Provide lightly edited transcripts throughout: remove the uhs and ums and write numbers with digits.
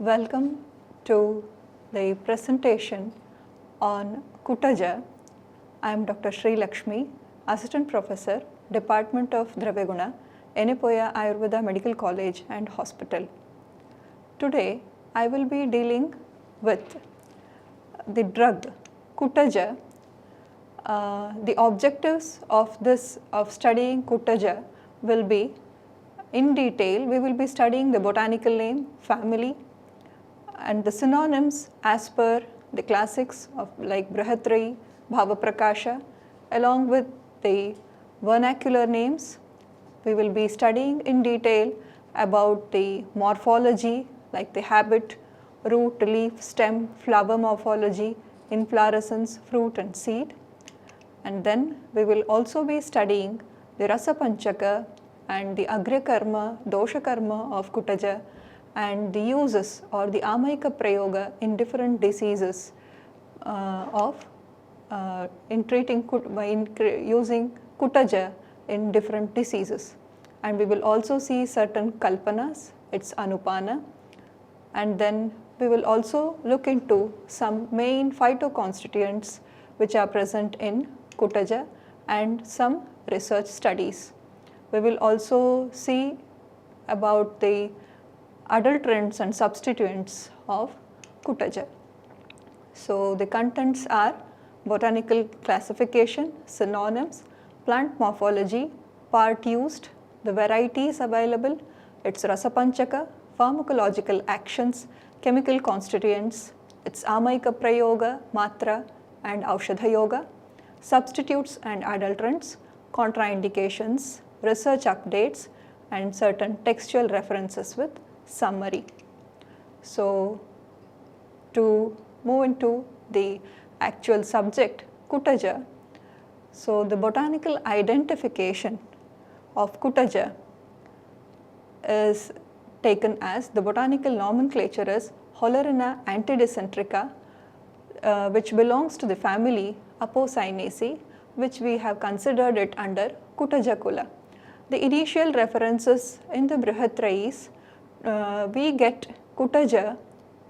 Welcome to the presentation on Kutaja. I am Dr. Srilakshmi, Assistant Professor, Department of Dravyaguna, Yenepoya Ayurveda Medical College and Hospital. Today, I will be dealing with the drug Kutaja. The objectives of studying Kutaja will be in detail. We will be studying the botanical name, family, and the synonyms as per the classics of like Brihatrayi, Bhavaprakasha, along with the vernacular names. We will be studying in detail about the morphology like the habit, root, leaf, stem, flower morphology, inflorescence, fruit and seed. And then we will also be studying the Rasa Panchaka and the Agriya Karma, Dosha Karma of Kutaja, and the uses or the Amayika Prayoga in different diseases in treating using Kutaja in different diseases. And we will also see certain kalpanas, its anupana, and then we will also look into some main phytoconstituents which are present in Kutaja and some research studies. We will also see about the adulterants and substituents of Kutaja. So the contents are botanical classification, synonyms, plant morphology, part used, the varieties available, its Rasapanchaka, pharmacological actions, chemical constituents, its Amayika Prayoga, Matra and Aushadha Yoga, substitutes and adulterants, contraindications, research updates and certain textual references with summary. So to move into the actual subject, Kutaja. So the botanical identification of Kutaja is taken as the botanical nomenclature is Hollerina antidysentrica, which belongs to the family Apocynaceae, which we have considered it under Kutaja Kula. The initial references in the Brihatrayis, we get Kutaja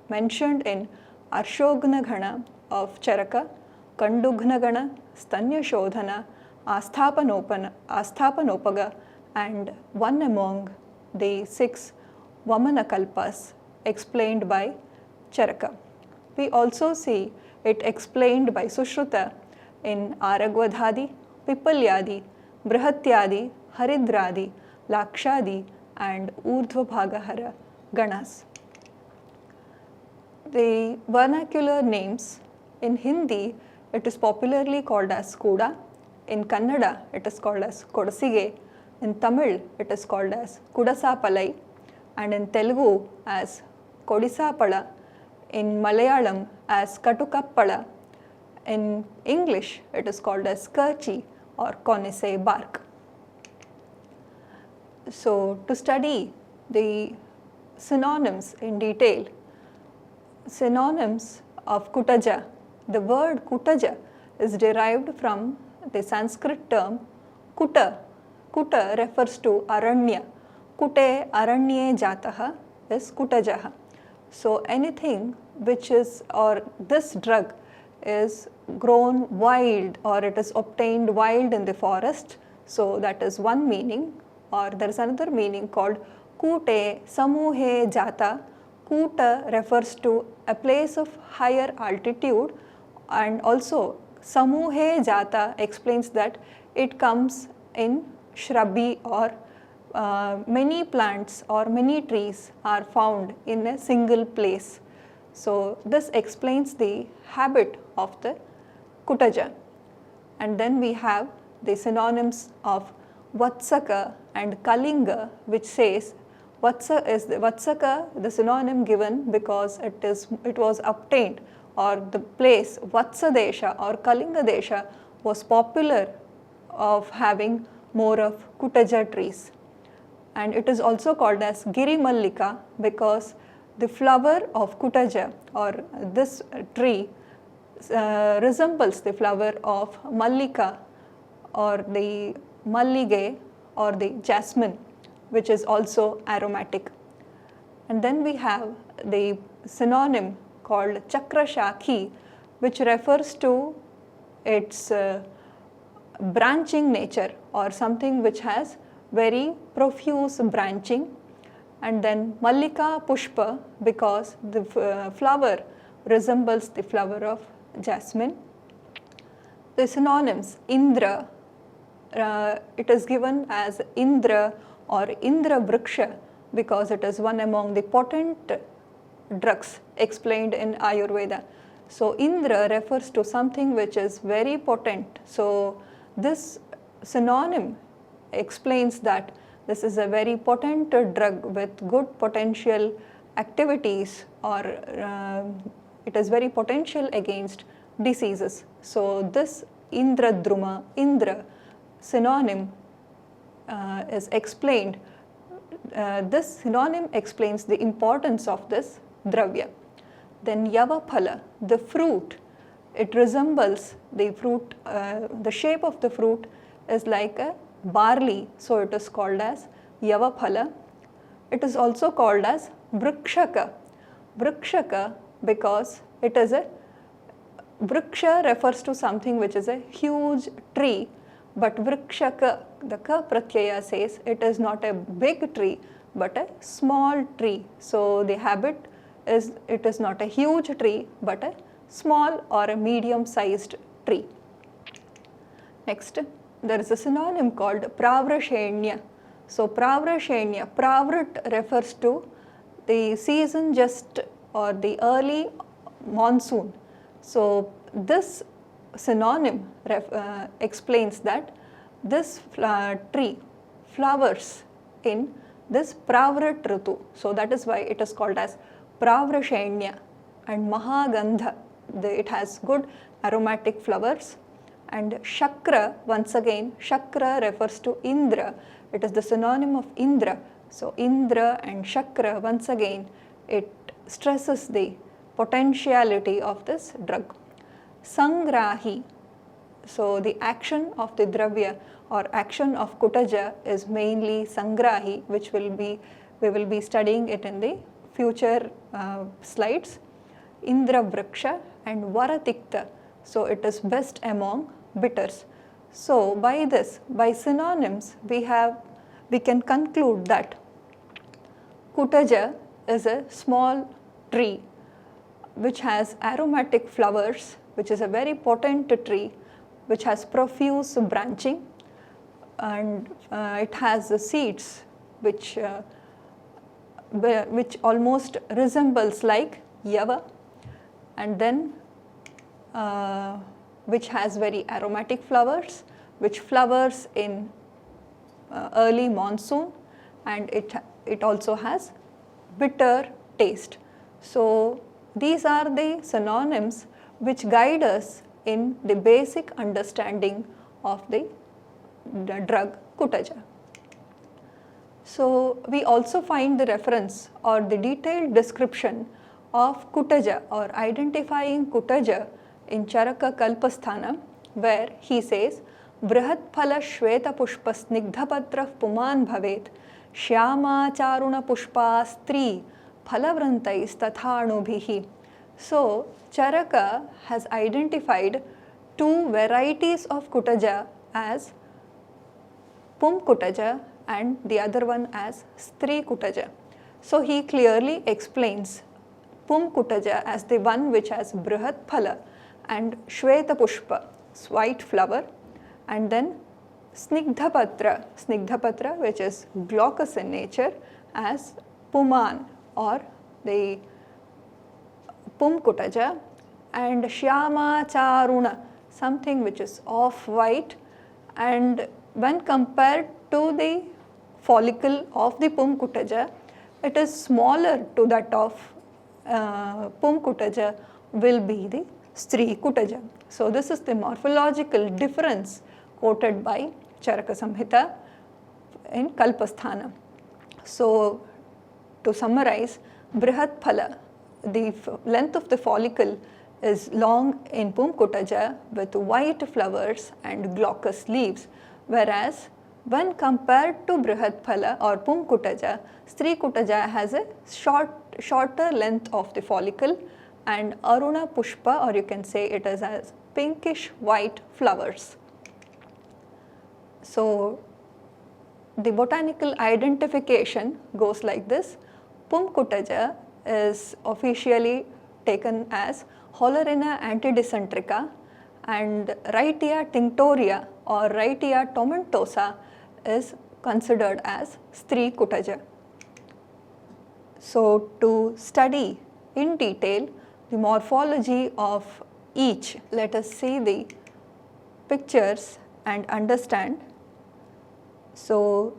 mentioned in Arshogna Ghana of Charaka, Kandugna Gana, Stanya Shodhana, Asthapanopaga, and one among the 6 Vamanakalpas explained by Charaka. We also see it explained by Sushruta in Aragvadhadi, Pipalyadi, Brihatyadi, Haridradi, Lakshadi and Urdhvabhagahara Ganas. The vernacular names in Hindi, it is popularly called as Kuda, in Kannada it is called as Kodasige, in Tamil it is called as Kudasapalai, and in Telugu as Kodisapala, in Malayalam as Katukappala, in English it is called as Kerchi or Conice bark. So to study the synonyms in detail, synonyms of Kutaja, the word Kutaja is derived from the Sanskrit term Kuta. Kuta refers to Aranya. Kute Aranye Jataha is Kutajaha. So anything which is, or this drug is grown wild or it is obtained wild in the forest, so that is one meaning. Or there is another meaning called Kute Samuhe Jata. Kuta refers to a place of higher altitude, and also Samuhe Jata explains that it comes in shrubby or many plants or many trees are found in a single place. So this explains the habit of the Kutaja. And then we have the synonyms of Vatsaka and Kalinga, which says Vatsaka, the synonym given because it was obtained, or the place Vatsadesha or Kalinga Desha was popular of having more of Kutaja trees. And it is also called as Giri Mallika because the flower of Kutaja or this tree resembles the flower of Mallika or the Mallige or the jasmine, which is also aromatic. And then we have the synonym called Chakrashakhi, which refers to its branching nature, or something which has very profuse branching. And then Mallika Pushpa, because the flower resembles the flower of jasmine. The synonyms: Indra, it is given as Indra or Indra Vriksha because it is one among the potent drugs explained in Ayurveda. So Indra refers to something which is very potent. So this synonym explains that this is a very potent drug with good potential activities, or it is very potential against diseases. So this Indradruma, Indra synonym is explained. This synonym explains the importance of this dravya. Then Yavaphala, the fruit, it resembles the fruit, the shape of the fruit is like a barley, so it is called as Yavaphala. It is also called as Vrikshaka. Vrikshaka because it is a Vriksha refers to something which is a huge tree, but Vrikshaka, the ka pratyaya says it is not a big tree but a small tree. So the habit is it is not a huge tree but a small or a medium sized tree. Next, there is a synonym called Pravrashenya. So Pravrashenya, Pravrit refers to the season just or the early monsoon. So this synonym explains that this tree flowers in this Pravrit Ritu. So that is why it is called as Pravrashenya. And Mahagandha, it has good aromatic flowers. And Shakra, once again, Shakra refers to Indra. It is the synonym of Indra. So Indra and Shakra, once again, it stresses the potentiality of this drug. Sangrahi, so the action of the dravya or action of Kutaja is mainly Sangrahi, which we will be studying it in the future slides. Indra Vriksha and Varatikta, so it is best among bitters. So by this, by synonyms, we can conclude that Kutaja is a small tree which has aromatic flowers, which is a very potent tree, which has profuse branching, and it has the seeds which almost resembles like Yava, and then which has very aromatic flowers, which flowers in early monsoon, and it also has bitter taste. So these are the synonyms which guide us in the basic understanding of the drug Kutaja. So we also find the reference or the detailed description of Kutaja or identifying Kutaja in Charaka Kalpasthana, where he says, Brihat phala shweta pushpa snigdhapatra puman bhavet shyama charuna pushpa stri phalavrantais tathanubhihi. So Charaka has identified two varieties of Kutaja as Pum Kutaja and the other one as Stri Kutaja. So he clearly explains Pum Kutaja as the one which has Brihat Phala and Shweta Pushpa, white flower, and then Snigdhapatra which is glaucous in nature, as Puman or the Pum Kutaja, and Shyama Charuna, something which is off-white, and when compared to the follicle of the Pum Kutaja, it is smaller to that of Pum Kutaja will be the Stri Kutaja. So this is the morphological difference quoted by Charaka Samhita in Kalpasthana. So to summarize, Brihat Phala, the length of the follicle is long in Pum Kutaja with white flowers and glaucous leaves, whereas When compared to Brihatphala or Pum Kutaja, Stree Kutaja has a shorter length of the follicle and Aruna Pushpa, or you can say it as pinkish white flowers. So, the botanical identification goes like this. Pum Kutaja is officially taken as Hollerina antidysentrica and Wrightia tinctoria or Wrightia tomentosa is considered as Stree Kutaja. So, to study in detail the morphology of each, let us see the pictures and understand. So,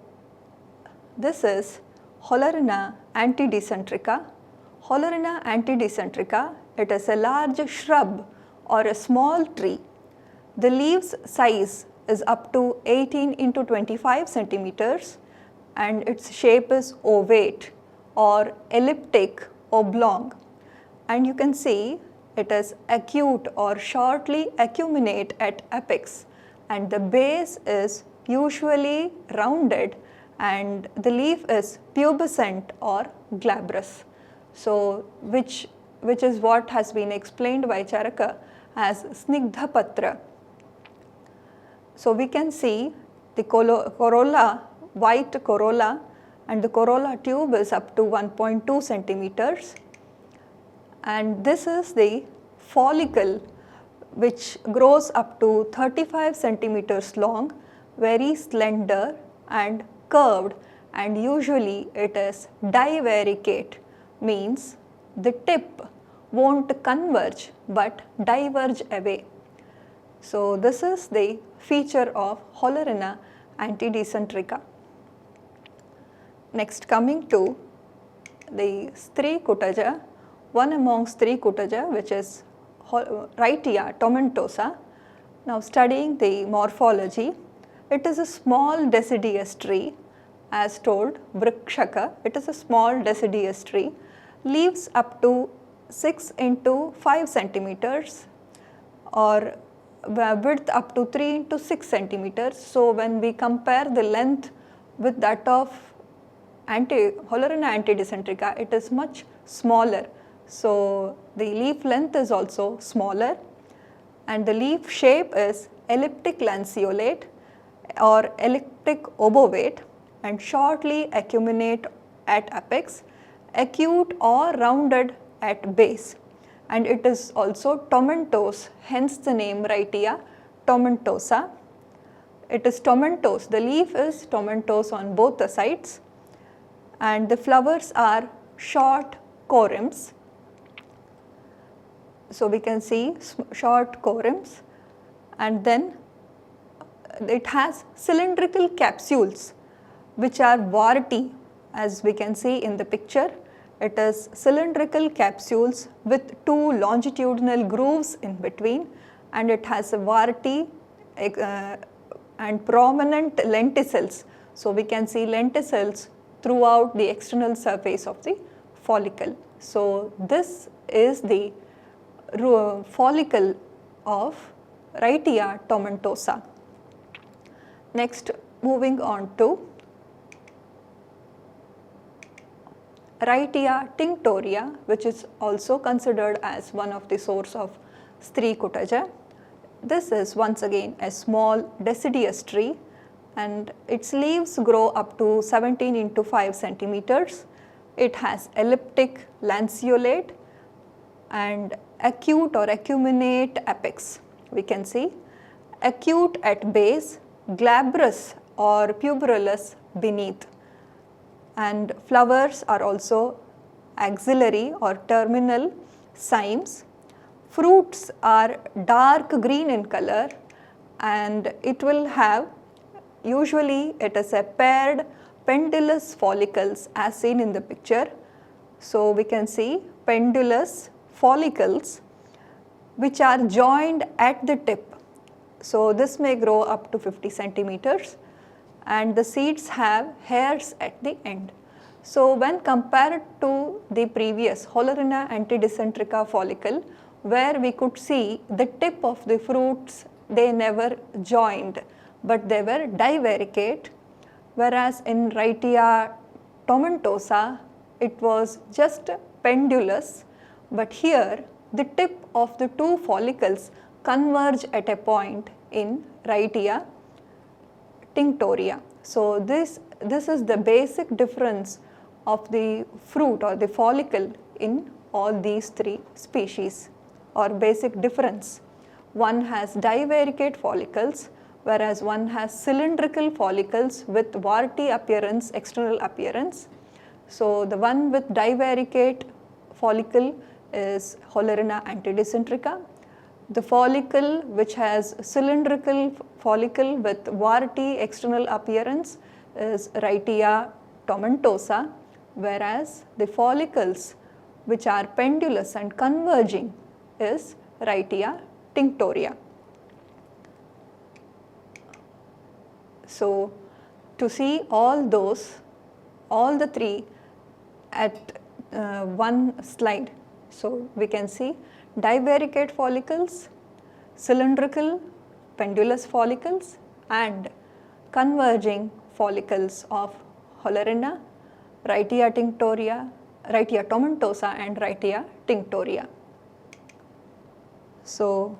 this is Hollerina antidysentrica. Hollerina antidysentrica, it is a large shrub or a small tree. The leaves size is up to 18 into 25 centimeters and its shape is ovate or elliptic oblong, and you can see it is acute or shortly acuminate at apex, and the base is usually rounded and the leaf is pubescent or glabrous. So, which is what has been explained by Charaka as Snigdha Patra. So, we can see the corolla, white corolla, and the corolla tube is up to 1.2 centimeters, and this is the follicle which grows up to 35 centimeters long, very slender and curved, and usually it is divaricate, means the tip won't converge but diverge away. So, this is the feature of Hollerina antidysentrica. Next, coming to the Stree Kutaja, one among Stree Kutaja, which is Wrightia tomentosa. Now, studying the morphology, it is a small deciduous tree, as told Vrikshaka, it is a small deciduous tree, leaves up to 6 into 5 centimeters or width up to 3 into 6 centimeters. So, when we compare the length with that of Hollerina antidysentrica, it is much smaller. So, the leaf length is also smaller and the leaf shape is elliptic lanceolate or elliptic obovate and shortly acuminate at apex, acute or rounded at base, and it is also tomentose, hence the name Wrightia tomentosa. It is tomentose, the leaf is tomentose on both the sides and the flowers are short corymbs. So, we can see short corymbs, and then it has cylindrical capsules which are varti, as we can see in the picture. It is cylindrical capsules with 2 longitudinal grooves in between, and it has a varti and prominent lenticels. So, we can see lenticels throughout the external surface of the follicle. So, this is the follicle of Wrightia tomentosa. Next, moving on to Wrightia tinctoria, which is also considered as one of the source of Stree Kutaja. This is once again a small deciduous tree and its leaves grow up to 17 into 5 centimeters. It has elliptic lanceolate and acute or acuminate apex. We can see acute at base, glabrous or puberulous beneath, and flowers are also axillary or terminal cymes. Fruits are dark green in color and it will have, usually it is a paired pendulous follicles as seen in the picture. So, we can see pendulous follicles which are joined at the tip. So, this may grow up to 50 centimeters and the seeds have hairs at the end. So, when compared to the previous Hollerina antidysentrica follicle, where we could see the tip of the fruits, they never joined, but they were divaricate, whereas in Wrightia tomentosa it was just pendulous, but here the tip of the two follicles converge at a point in Wrightia tinctoria. So this is the basic difference of the fruit or the follicle in all these three species, or basic difference. One has divaricate follicles, whereas one has cylindrical follicles with warty appearance, external appearance. So the one with divaricate follicle is Holarina antidicentrica. The follicle which has cylindrical follicle with warty external appearance is Wrightia tomentosa, whereas the follicles which are pendulous and converging is Wrightia tinctoria. So to see all the three at one slide, so we can see divaricate follicles, cylindrical pendulous follicles and converging follicles of Holarina, Wrightia tinctoria, Wrightia tomentosa and Wrightia tinctoria. So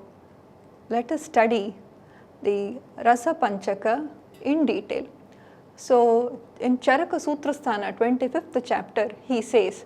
let us study the Rasa Panchaka in detail. So in Charaka Sutrasthana 25th chapter, he says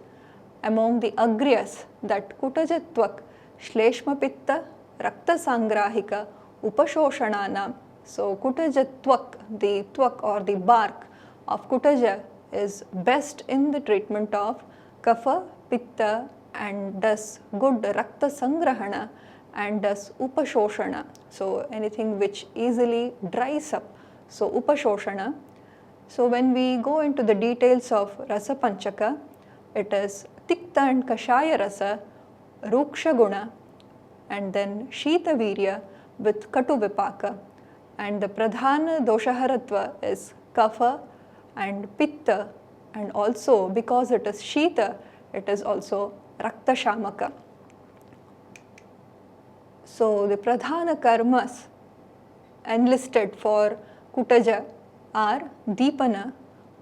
among the agryas that Kutajattvak, Shleshma Pitta, Rakta Sangrahika, Upashoshananam. So Kutajattvak, the tvak or the bark of Kutaja is best in the treatment of Kapha, Pitta and does good Rakta Sangrahana and does Upashoshana. So anything which easily dries up. So Upashoshana. So when we go into the details of Rasa Panchaka, it is Tikta and Kashaya Rasa, Ruksha Guna and then Shita Virya with Katu Vipaka. And the Pradhana Doshaharatva is Kapha and Pitta, and also because it is Shita, it is also Rakta Shamaka. So the Pradhana Karmas enlisted for Kutaja are Deepana,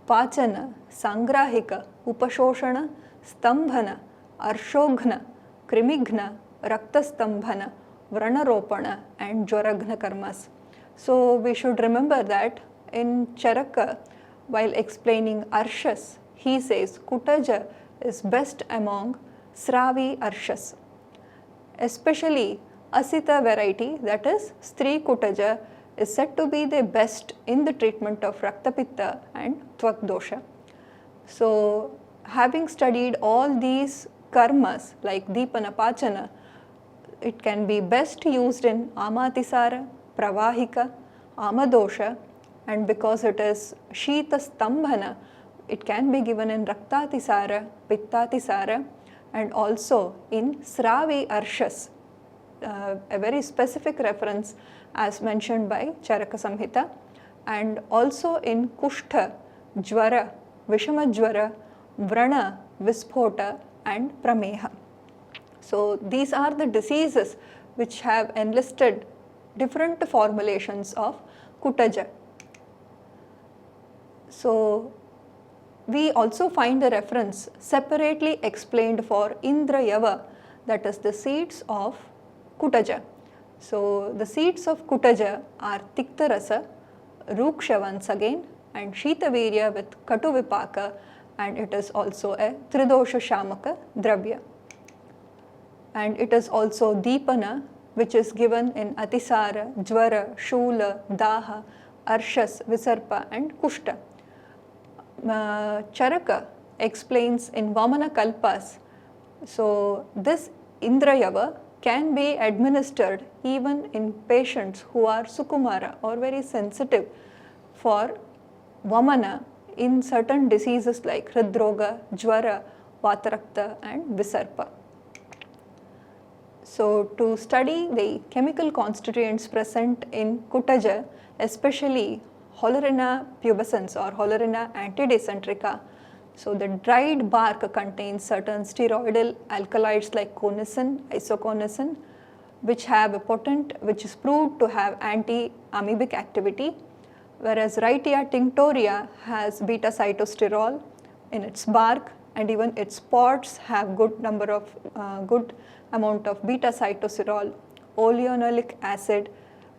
Pachana, Sangrahika, Upashoshana, Stambhana, Arshoghna, Krimighna, Raktastambhana, Vranaropana and Jwaragna karmas. So we should remember that in Charaka, while explaining Arshas, he says Kutaja is best among Sravi Arshas. Especially Asita variety, that is Stri Kutaja, is said to be the best in the treatment of Raktapitta and Tvak dosha. So having studied all these karmas like Deepana, Pachana, it can be best used in Amatisara, Pravahika, Amadosha, and because it is Shita Stambhana, it can be given in Raktatisara, Pittatisara and also in Sravi Arshas, a very specific reference as mentioned by Charaka Samhita, and also in Kushtha, Jwara, Vishamajwara, Vrana, Vispota and Prameha. So these are the diseases which have enlisted different formulations of Kutaja. So we also find a reference separately explained for Indrayava, that is the seeds of Kutaja. So the seeds of Kutaja are Tiktarasa, Ruksha once again and Shitavirya with Katu Vipaka, and it is also a Tridosha Shamaka Dravya. And it is also Deepana, which is given in Atisara, Jwara, Shula, Daha, Arshas, Visarpa and Kushta. Charaka explains in Vamana Kalpas, so this Indrayava can be administered even in patients who are Sukumara or very sensitive for Vamana in certain diseases like Hridroga, Jwara, Vatarakta and Visarpa. So to study the chemical constituents present in Kutaja, especially Holarina pubescens or Holarina antidicentrica, so the dried bark contains certain steroidal alkaloids like conicin, isoconicin, which have a potent, which is proved to have anti-amoebic activity, whereas Wrightia tinctoria has beta cytosterol in its bark, and even its pods have good amount of beta cytosterol, oleonolic acid,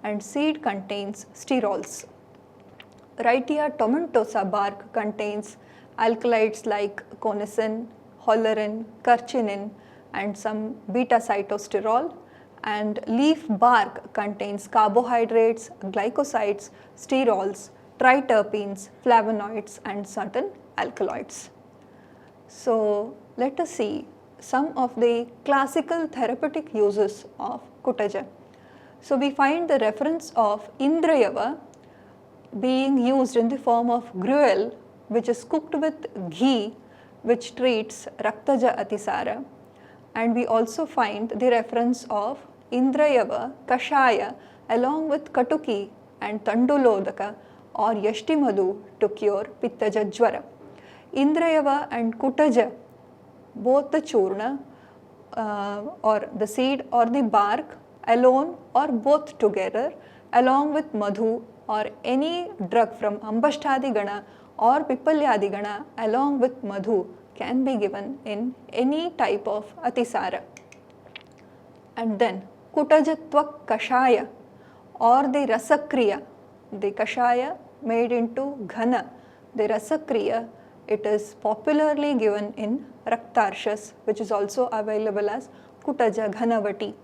and seed contains sterols. Wrightia tomentosa bark contains alkaloids like conicin, hollerin, curcumin, and some beta cytosterol, and leaf bark contains carbohydrates, glycosides, sterols, triterpenes, flavonoids, and certain alkaloids. So let us see some of the classical therapeutic uses of Kutaja. So we find the reference of Indrayava being used in the form of gruel, which is cooked with ghee, which treats Raktaja Atisara. And we also find the reference of Indrayava Kashaya along with Katuki and Tandulodaka or Yashtimadu to cure Pittaja Jwara. Indrayava and Kutaja, both the churna or the seed or the bark alone or both together, along with madhu or any drug from Ambashthadigana or Pipalyadigana along with madhu, can be given in any type of atisara. And then Kutajatva Kashaya or the Rasakriya, the Kashaya made into Ghana, the Rasakriya, it is popularly given in Raktarshas, which is also available as Kutaja Ghanavati.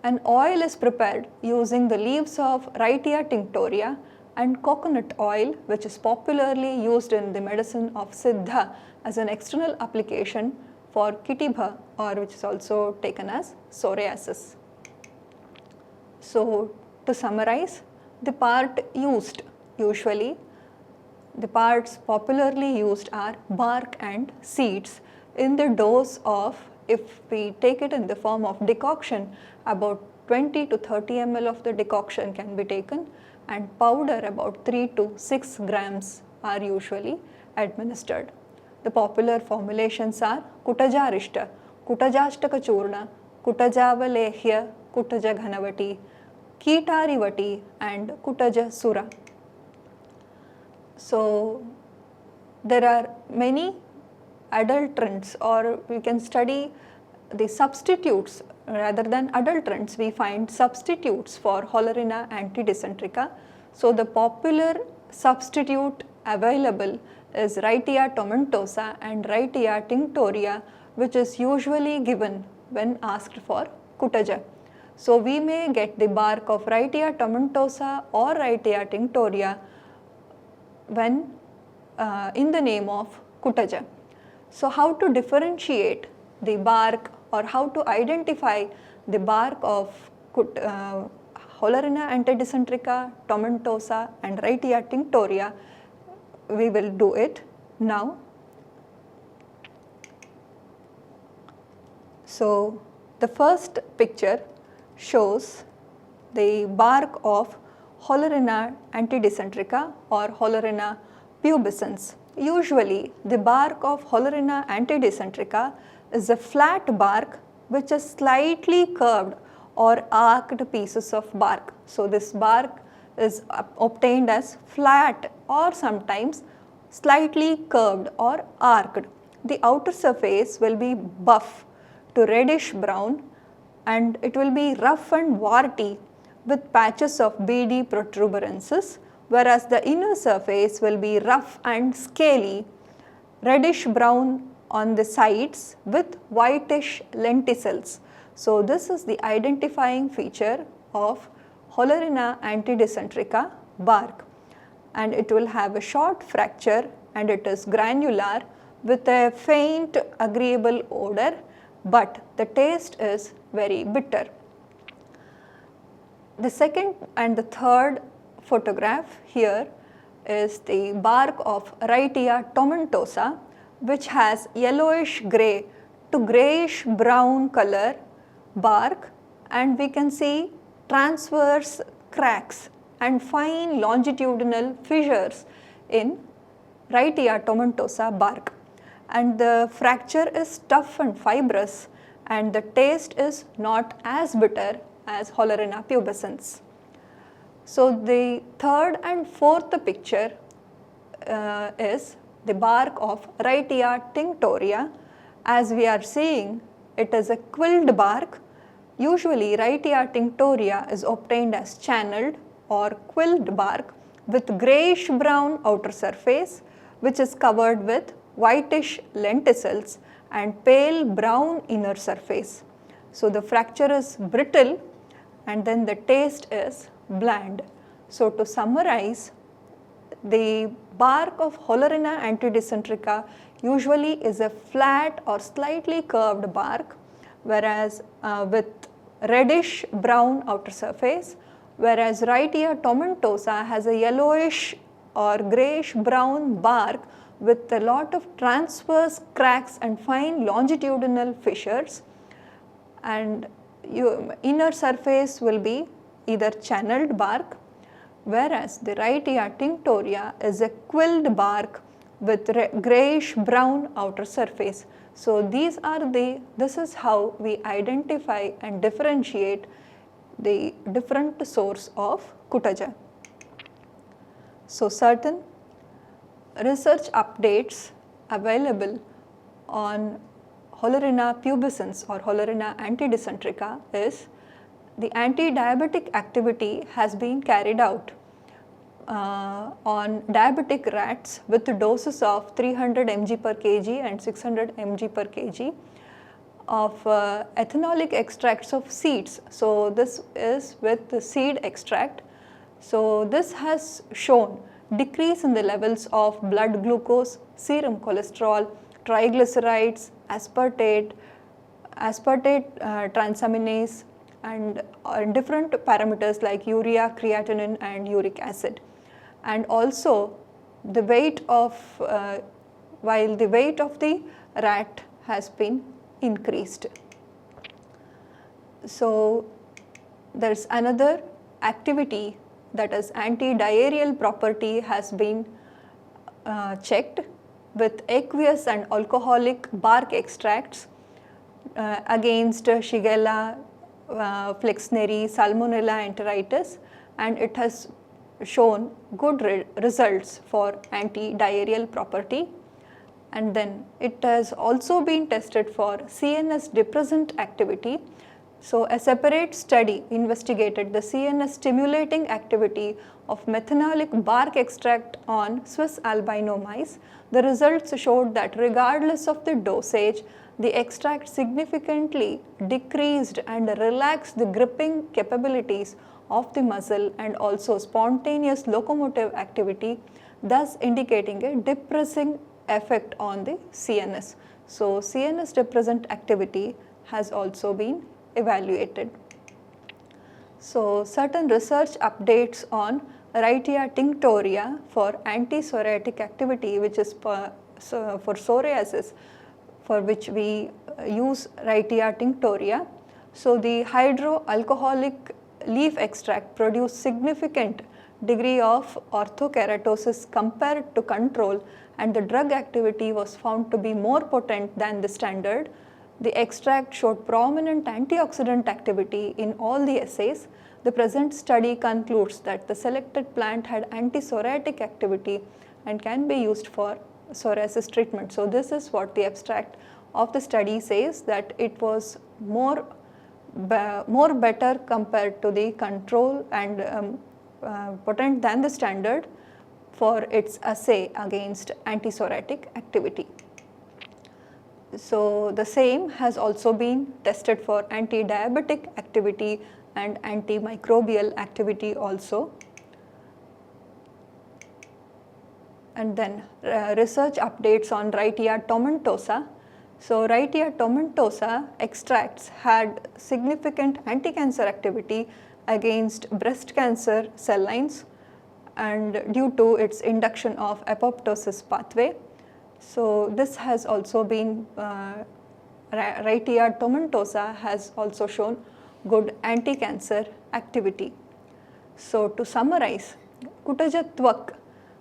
An oil is prepared using the leaves of Wrightia tinctoria and coconut oil, which is popularly used in the medicine of Siddha as an external application for Kitibha, or which is also taken as psoriasis. So to summarize, the part used usually, the parts popularly used are bark and seeds in the dose of, if we take it in the form of decoction, about 20 to 30 ml of the decoction can be taken, and powder about 3 to 6 grams are usually administered. The popular formulations are Kutajarishta, Kutajashtaka Churna, Kutajavalehya, Kutaja Ghanavati, Kitarivati, and Kutaja Sura. So there are many adulterants, or we can study the substitutes rather than adulterants. We find substitutes for Hollerina antidysentrica. So the popular substitute available is Wrightia tomentosa and Wrightia tinctoria, which is usually given when asked for Kutaja. So we may get the bark of Wrightia tomentosa or Wrightia tinctoria when in the name of Kutaja. So how to differentiate the bark, or how to identify the bark of Hollerina antidysentrica, tomentosa, and Wrightia tinctoria, we will do it now. So the first picture shows the bark of Hollerina antidysentrica or Hollerina pubescens. Usually the bark of Hollerina antidysentrica is a flat bark which is slightly curved or arched pieces of bark. So this bark is obtained as flat or sometimes slightly curved or arched. The outer surface will be buff to reddish brown, and it will be rough and warty with patches of beady protuberances, whereas the inner surface will be rough and scaly, reddish brown on the sides with whitish lenticels. So this is the identifying feature of Hollerina antidysentrica bark, and it will have a short fracture and it is granular with a faint agreeable odor, but the taste is very bitter. The second and the third photograph here is the bark of Wrightia tomentosa, which has yellowish grey to greyish brown color bark, and we can see transverse cracks and fine longitudinal fissures in Wrightia tomentosa bark, and the fracture is tough and fibrous, and the taste is not as bitter as Hollerina pubescens. So the third and fourth picture is the bark of Wrightia tinctoria. As we are seeing, it is a quilled bark. Usually Wrightia tinctoria is obtained as channeled or quilled bark with greyish brown outer surface, which is covered with whitish lenticels and pale brown inner surface. So the fracture is brittle and then the taste is bland. So to summarize, the bark of Hollerina antidysentrica usually is a flat or slightly curved bark, whereas with reddish brown outer surface, whereas Wrightia tomentosa has a yellowish or greyish brown bark with a lot of transverse cracks and fine longitudinal fissures, and inner surface will be either channeled bark, whereas the Wrightia tinctoria is a quilled bark with greyish brown outer surface. So this is how we identify and differentiate the different source of Kutaja. So certain research updates available on Hollerina pubescens or Hollerina antidysentrica is the anti-diabetic activity has been carried out on diabetic rats with doses of 300 mg per kg and 600 mg per kg of ethanolic extracts of seeds. So this is with the seed extract. So this has shown decrease in the levels of blood glucose, serum cholesterol, triglycerides, aspartate transaminase, and different parameters like urea, creatinine and uric acid. And also the weight of, while the weight of the rat has been increased. So there is another activity, that is anti-diarrheal property has been checked with aqueous and alcoholic bark extracts against Shigella, Flexneri, Salmonella enteritis, and it has shown good results for anti-diarrheal property. And then it has also been tested for CNS depressant activity. So a separate study investigated the CNS stimulating activity of methanolic bark extract on Swiss albino mice. The results showed that regardless of the dosage, the extract significantly decreased and relaxed the gripping capabilities of the muscle and also spontaneous locomotive activity, thus indicating a depressing effect on the CNS. So CNS depressant activity has also been evaluated. So certain research updates on Wrightia tinctoria for anti-psoriatic activity, which is for psoriasis, for which we use Wrightia tinctoria. So the hydroalcoholic leaf extract produced significant degree of orthokeratosis compared to control, and the drug activity was found to be more potent than the standard. The extract showed prominent antioxidant activity in all the assays. The present study concludes that the selected plant had anti-psoriatic activity and can be used for psoriasis treatment. So this is what the abstract of the study says, that it was more better compared to the control and potent than the standard for its assay against anti-psoriatic activity. So the same has also been tested for anti-diabetic activity and antimicrobial activity also. And then research updates on Wrightia tomentosa. So Wrightia tomentosa extracts had significant anti-cancer activity against breast cancer cell lines and due to its induction of apoptosis pathway. So this has also been, Wrightia tomentosa has also shown good anti-cancer activity. So to summarize, Kutaja Tvak,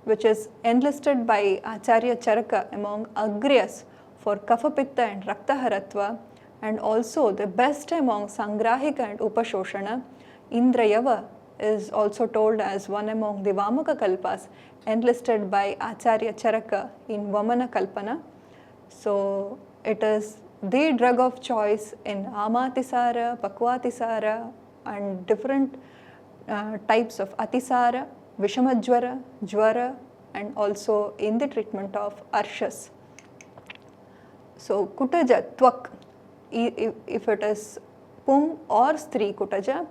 which is enlisted by Acharya Charaka among Agryas for Kapha Pitta and Raktaharatva, and also the best among Sangrahika and Upashoshana, Indrayava is also told as one among the Vamaka Kalpas enlisted by Acharya Charaka in Vamana Kalpana. So it is the drug of choice in Amatisara, Pakwatisara and different types of Atisara, Vishamajwara, Jwara and also in the treatment of Arshas. So Kutaja, Twak, if it is Pum or Stri Kutaja,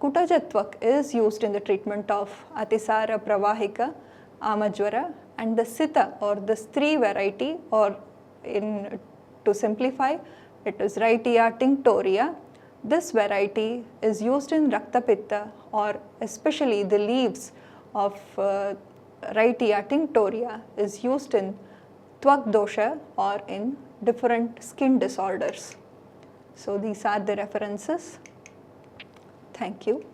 Kutaja Twak is used in the treatment of Atisara Pravahika, Amajwara and the Sita or the Stri variety, or to simplify, it is Rhytia tinctoria. This variety is used in Rakta Pitta, or especially the leaves of Rhytia tinctoria is used in Twak dosha or in different skin disorders. So these are the references. Thank you.